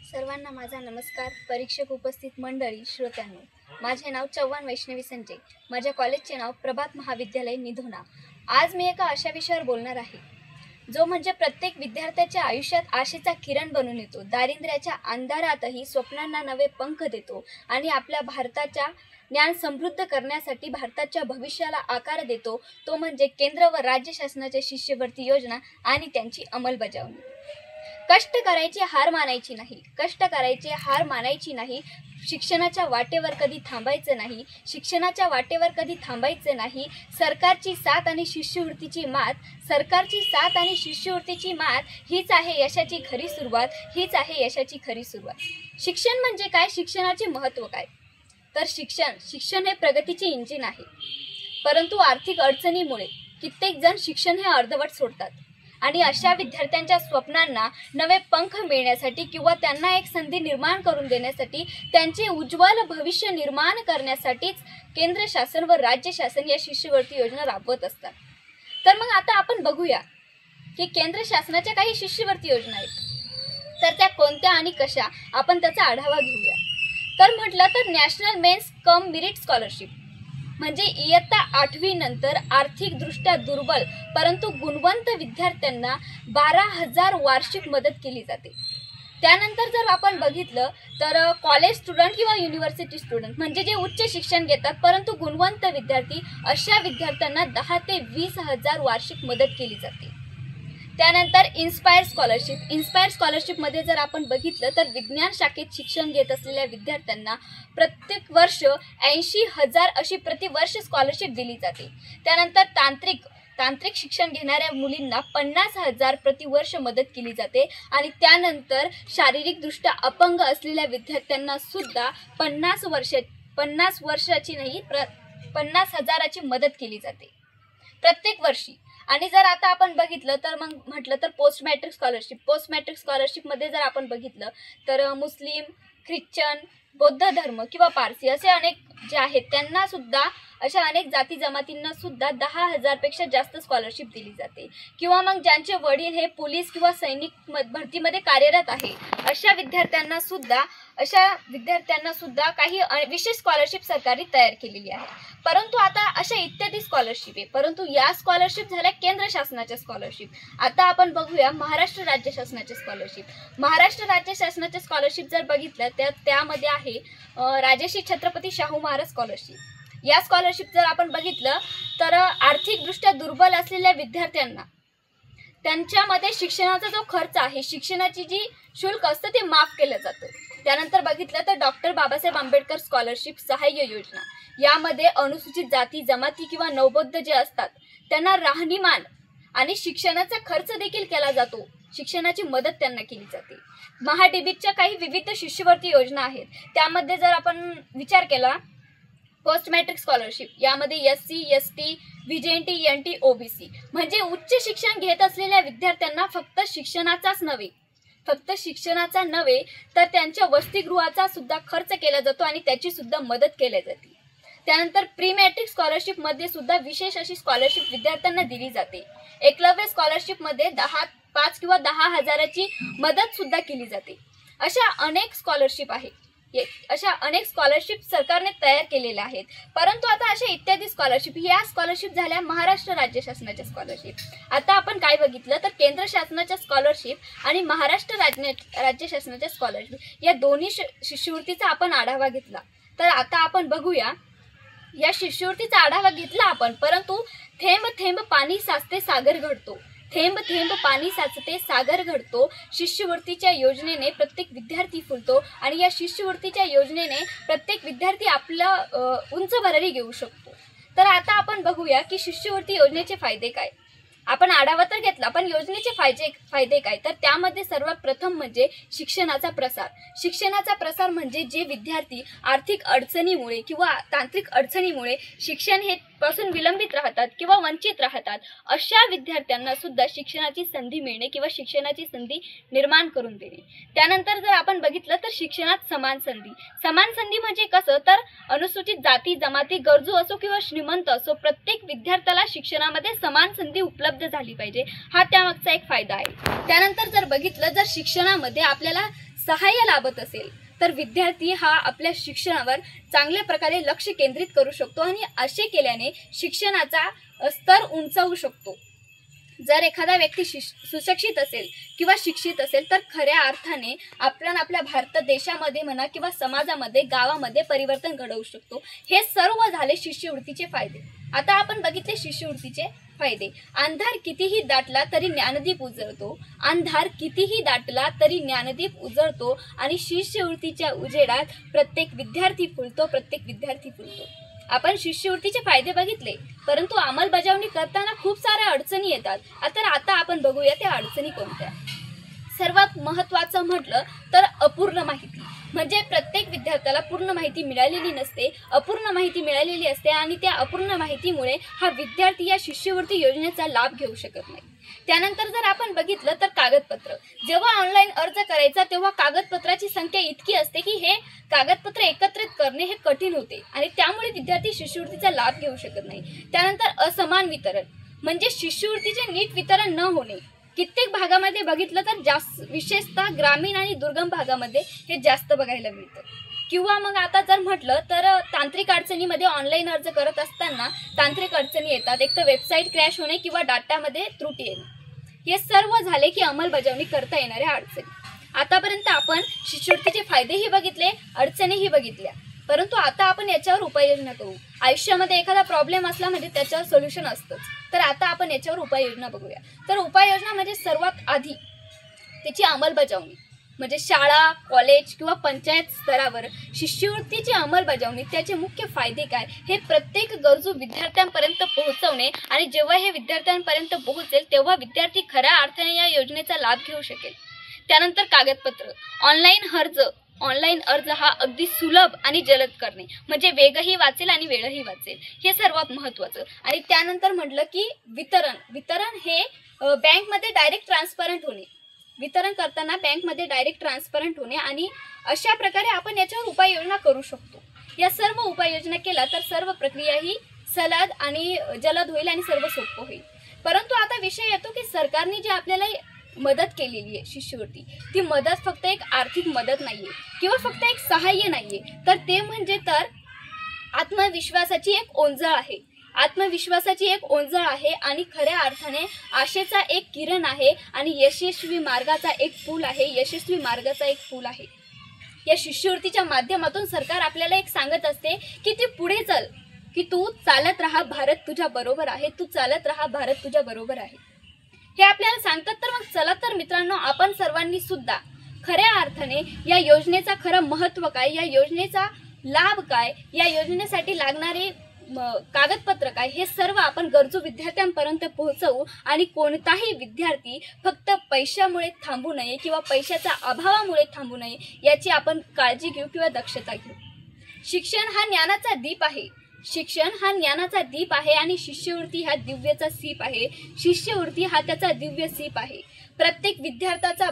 सर्वांना माझा नमस्कार. परीक्षक उपस्थित मंडळी, श्रोत्यांनो, माझे नाव चव्हाण वैष्णवी संजय. माझ्या कॉलेजचे नाव प्रभात महाविद्यालय निधोना. आज मी एका अशा विषयावर बोलणार आहे जो म्हणजे प्रत्येक विद्यार्थ्याच्या आयुष्यात आशेचा किरण बनून येतो, दारिद्र्याच्या अंधारातही स्वप्नांना नवे पंख देतो आणि आपल्या भारताच्या ज्ञान समृद्ध करण्यासाठी भारताच्या भविष्याला आकार देतो. तो म्हणजे केंद्र व राज्य शासनाच्या शिष्यवृत्ती योजना आणि त्यांची अंमलबजावणी. कष्ट करायची हार मानायची नाही, कष्ट करायची हार मानायची नाही. शिक्षणाच्या वाटेवर कधी थांबायचं नाही, शिक्षणाच्या वाटेवर कधी थांबायचं नाही. सरकारची साथ आणि शिष्यवृत्तीची मात, सरकारची साथ आणि शिष्यवृत्तीची मात हीच आहे यशाची खरी सुरुवात, हीच आहे यशाची खरी सुरुवात. शिक्षण म्हणजे काय, शिक्षणाचे महत्त्व काय? तर शिक्षण हे प्रगतीचे इंजिन आहे. परंतु आर्थिक अडचणीमुळे कित्येक जण शिक्षण हे अर्धवट सोडतात आणि अशा विद्यार्थ्यांच्या स्वप्नांना नवे पंख मिळण्यासाठी किंवा त्यांना एक संधी निर्माण करून देण्यासाठी, त्यांचे उज्ज्वल भविष्य निर्माण करण्यासाठीच केंद्र शासन व राज्य शासन या शिष्यवृत्ती योजना राबवत असतात. तर मग आता आपण बघूया की केंद्र शासनाच्या काही शिष्यवृत्ती योजना आहेत, तर त्या कोणत्या आणि कशा, आपण त्याचा आढावा घेऊया. तर म्हटलं तर national means cum merit scholarship म्हणजे इयत्ता 8वी नंतर आर्थिकदृष्ट्या दुर्बल परंतु गुणवंत विद्यार्थ्यांना 12,000 वार्षिक मदत केली जाते. त्यानंतर जर आपण बघितलं तर कॉलेज स्टुडंट किंवा युनिव्हर्सिटी स्टुडंट म्हणजे जे उच्च शिक्षण घेतात परंतु गुणवंत विद्यार्थी, अशा विद्यार्थ्यांना 10 ते 20,000 वार्षिक मदत केली जाते. त्यानंतर इन्स्पायर स्कॉलरशिपमध्ये जर आपण बघितलं तर विज्ञान शाखेत शिक्षण घेत असलेल्या विद्यार्थ्यांना प्रत्येक वर्ष 80,000 अशी प्रतिवर्ष स्कॉलरशिप दिली जाते. त्यानंतर तांत्रिक शिक्षण घेणाऱ्या मुलींना 50,000 प्रतिवर्ष मदत केली जाते. आणि त्यानंतर शारीरिकदृष्ट्या अपंग असलेल्या विद्यार्थ्यांना सुद्धा 50 वर्षाची नाही 50,000ची मदत केली जाते प्रत्येक वर्षी. आणि जर आता आपण बघितलं तर मग म्हटलं तर पोस्ट मॅट्रिक स्कॉलरशिपमध्ये जर आपण बघितलं तर मुस्लिम, ख्रिश्चन, बौद्ध धर्म किंवा पारसी असे अनेक जे आहेत त्यांना सुद्धा, अशा अनेक जाती जमातींना सुद्धा 10,000 पेक्षा जास्त स्कॉलरशिप दिली जाते. किंवा मग ज्यांचे वडील हे पोलीस किंवा सैनिक भरतीमध्ये कार्यरत आहे अशा विद्यार्थ्यांना सुद्धा काही विशेष स्कॉलरशिप सरकारने तयार केलेली आहे. परंतु आता अशा इत्यादी स्कॉलरशिप आहे, परंतु या स्कॉलरशिप झाल्या केंद्र शासनाच्या स्कॉलरशिप. आता आपण बघूया महाराष्ट्र राज्य शासनाच्या स्कॉलरशिप. महाराष्ट्र राज्य शासनाच्या स्कॉलरशिप जर बघितलं तर त्यामध्ये आहे राजर्षी छत्रपती शाहू महाराज स्कॉलरशिप. या स्कॉलरशिप जर आपण बघितलं तर आर्थिकदृष्ट्या दुर्बल असलेल्या विद्यार्थ्यांना त्यांच्यामध्ये शिक्षणाचा जो खर्च आहे, शिक्षणाची जी शुल्क असतं ते माफ केलं जातं. त्यानंतर बघितलं तर डॉक्टर बाबासाहेब आंबेडकर स्कॉलरशिप सहाय्य योजना, यामध्ये अनुसूचित जाती जमाती किंवा नवबौद्ध जे असतात त्यांना राहणीमान आणि शिक्षणाचा खर्च देखील केला जातो, शिक्षणाची मदत त्यांना केली जाते. महाडीबीच्या काही विविध शिष्यवृत्ती योजना आहेत, त्यामध्ये जर आपण विचार केला पोस्ट मॅट्रिक स्कॉलरशिप, यामध्ये SC, ST, VJNT, NT, OBC म्हणजे उच्च शिक्षण घेत असलेल्या विद्यार्थ्यांना फक्त शिक्षणाचा नव्हे तर त्यांच्या वसतिगृहाचा सुद्धा खर्च केला जातो आणि त्याची सुद्धा मदत केली जाते. त्यानंतर प्री मॅट्रिक स्कॉलरशिप मध्ये सुद्धा विशेष अशी स्कॉलरशिप विद्यार्थ्यांना दिली जाते. एकलव्य स्कॉलरशिप मध्ये 5 किंवा 10,000ची मदत सुद्धा केली जाते. अशा अनेक स्कॉलरशिप सरकारने तयार केलेल्या आहेत. परंतु आता अशा इत्यादी स्कॉलरशिप झाल्या महाराष्ट्र राज्य शासनाच्या स्कॉलरशिप. आता आपण काय बघितलं तर केंद्र शासनाच्या स्कॉलरशिप आणि महाराष्ट्र राज्य शासनाच्या स्कॉलरशिप या दोन्ही शिष्यवृत्तीचा आपण आढावा घेतला. तर आता आपण बघूया, या शिष्यवृत्तीचा आढावा घेतला आपण, परंतु थेंब थेंब पाणी साचते सागर घडतो, थेंब थेंब पाणी साचते सागर घडतो. शिष्यवृत्तीच्या योजनेने प्रत्येक विद्यार्थी फुलतो आणि या शिष्यवृत्तीच्या योजनेने प्रत्येक विद्यार्थी आपलं उंच भरारी घेऊ शकतो. तर आता आपण बघूया की शिष्यवृत्ती योजनेचे फायदे काय. आपण आढावा तर घेतला, पण योजनेचे फायदे काय, तर त्यामध्ये सर्वात प्रथम म्हणजे शिक्षणाचा प्रसार म्हणजे जे विद्यार्थी आर्थिक अडचणीमुळे किंवा तांत्रिक अडचणीमुळे शिक्षण हे पासून विलंबित राहतात किंवा वंचित राहतात अशा विद्यार्थ्यांना सुद्धा शिक्षणाची संधी मिळणे किंवा शिक्षणाची संधी निर्माण करून देणे. त्यानंतर जर आपण बघितलं तर शिक्षणात समान संधी म्हणजे कसं, तर अनुसूचित जाती जमाती गरजू असो किंवा श्रीमंत असो प्रत्येक विद्यार्थ्याला शिक्षणामध्ये समान संधी उपलब्ध झाली पाहिजे, हा त्यामागचा एक फायदा आहे. त्यानंतर जर बघितलं, जर शिक्षणामध्ये आपल्याला सहाय्य लाभत असेल तर विद्यार्थी हा आपल्या शिक्षणावर चांगल्या प्रकारे लक्ष केंद्रित करू शकतो आणि असे केल्याने शिक्षणाचा स्तर उंचावू शकतो। जर एखादा व्यक्ती सुशिक्षित असेल किंवा शिक्षित असेल तर खऱ्या अर्थाने आपण आपल्या भारत देशामध्ये म्हणा किंवा समाजामध्ये गावामध्ये परिवर्तन घडवू शकतो। हे सर्व झाले शिष्यवृत्तीचे फायदे। आता आपण बघितले शिष्यवृत्तीचे फायदे। अंधार कितीही दाटला तरी ज्ञानदीप उजळतो, अंधार कितीही दाटला तरी ज्ञानदीप उजळतो आणि शिष्यवृत्तीच्या उजेडात प्रत्येक विद्यार्थी फुलतो, प्रत्येक विद्यार्थी फुलतो। आपण शिष्यवृत्तीचे फायदे बघितले, परंतु अंमलबजावणी करताना खूप साऱ्या अडचणी येतात। आता आपण बघूया त्या अडचणी कोणत्या। सर्वात महत्त्वाचं म्हटलं तर अपूर्ण माहिती, म्हणजे प्रत्येक विद्यार्थ्याला पूर्ण माहिती मिळालेली नसते, अपूर्ण माहिती मिळालेली असते आणि त्या अपूर्ण माहितीमुळे हा विद्यार्थी या शिष्यवृत्ती योजनेचा लाभ घेऊ शकत नाही। त्यानंतर जर आपण बघितलं तर कागदपत्र, जेव्हा ऑनलाईन अर्ज करायचा तेव्हा कागदपत्राची संख्या इतकी असते की हे कागदपत्र एकत्रित करणे हे कठीण होते आणि त्यामुळे विद्यार्थी शिष्यवृत्तीचा लाभ घेऊ शकत नाही। त्यानंतर असमान वितरण, म्हणजे शिष्यवृत्तीचे नीट वितरण न होणे। कित्येक भागामध्ये बघितलं तर जास्त, विशेषतः ग्रामीण आणि दुर्गम भागामध्ये हे जास्त बघायला मिळतं। किंवा मग आता जर म्हटलं तर तांत्रिक अडचणीमध्ये ऑनलाईन अर्ज करत असताना तांत्रिक अडचणी येतात, एक तर वेबसाईट क्रॅश होणे किंवा डाटामध्ये त्रुटी येणे। हे सर्व झाले की अंमलबजावणी करता येणाऱ्या अडचणी। आतापर्यंत आपण शिष्यवृत्तीचे फायदेही बघितले, अडचणीही बघितल्या, परंतु आता आपण याच्यावर उपाययोजना करू। आयुष्यामध्ये एखादा प्रॉब्लेम असला म्हणजे त्याच्यावर सोल्युशन असतंच, तर आता आपण याच्यावर उपाययोजना बघूया। तर उपाययोजना म्हणजे सर्वात आधी त्याची अंमलबजावणी, म्हणजे शाळा, कॉलेज किंवा पंचायत स्तरावर शिष्यवृत्तीची अंमलबजावणी, त्याचे मुख्य फायदे काय हे प्रत्येक गरजू विद्यार्थ्यांपर्यंत पोहोचवणे आणि जेव्हा हे विद्यार्थ्यांपर्यंत पोहोचेल तेव्हा विद्यार्थी खऱ्या अर्थाने या योजनेचा लाभ घेऊ शकेल। त्यानंतर कागदपत्र, ऑनलाईन अर्ज हा अगदी सुलभ आणि जलद करणे, म्हणजे वेगही वाचेल आणि वेळही वाचेल, हे सर्वात महत्त्वाचं। आणि त्यानंतर म्हटलं की वितरण हे बँकमध्ये डायरेक्ट ट्रान्सपरंट होणे, वितरण करताना बँकमध्ये डायरेक्ट ट्रान्सपरंट होणे आणि अशा प्रकारे आपण याच्यावर उपाययोजना करू शकतो। या सर्व उपाययोजना केला तर सर्व प्रक्रिया ही सलद आणि जलद होईल आणि सर्व सोपं होईल। परंतु आता विषय येतो की सरकारने जे आपल्याला मदत केलेली आहे शिष्यवृत्ती, ती मदत फक्त एक आर्थिक मदत नाहीये किंवा फक्त एक सहाय्य नाहीये, तर ते म्हणजे तर आत्मविश्वासाची एक ओंजळ आहे, आत्मविश्वासाची एक ओंजळ आहे आणि खऱ्या अर्थाने आशेचा एक किरण आहे आणि यशस्वी मार्गाचा एक पूल आहे, यशस्वी मार्गाचा एक पूल आहे। या शिष्यवृत्तीच्या माध्यमातून सरकार आपल्याला एक सांगत असते की ती पुढे चल, की तू चालत राहा, भारत तुझ्या बरोबर आहे, तू चालत राहा, भारत तुझ्या बरोबर आहे, हे आपल्याला सांगतात। तर मग चला तर मित्रांनो, आपण सर्वांनी सुद्धा खऱ्या अर्थाने या योजनेचा खरं महत्त्व काय, या योजनेचा लाभ काय, या योजनेसाठी लागणारे कागदपत्र काय, हे सर्व आपण गरजू विद्यार्थ्यांपर्यंत पोहोचवू आणि कोणताही विद्यार्थी फक्त पैशामुळे थांबू नये किंवा पैशाच्या अभावामुळे थांबू नये याची आपण काळजी घेऊ किंवा दक्षता घेऊ। शिक्षण हा ज्ञानाचा दीप आहे, शिक्षण हा ज्ञानाचा दीप आहे आणि शिष्यवृत्ती हा दिव्याचा सीप आहे, शिष्यवृत्ती हा त्याचा दिव्य सीप आहे। प्रत्येक विद्यार्थ्याचा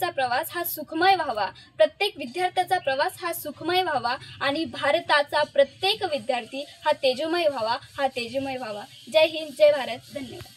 प्रवास हा सुखमय व्हावा, प्रत्येक विद्यार्थ्याचा प्रवास हा सुखमय व्हावा आणि भारताचा प्रत्येक विद्यार्थी हा तेजोमय व्हावा, हा तेजोमय व्हावा। जय हिंद, जय भारत, धन्यवाद।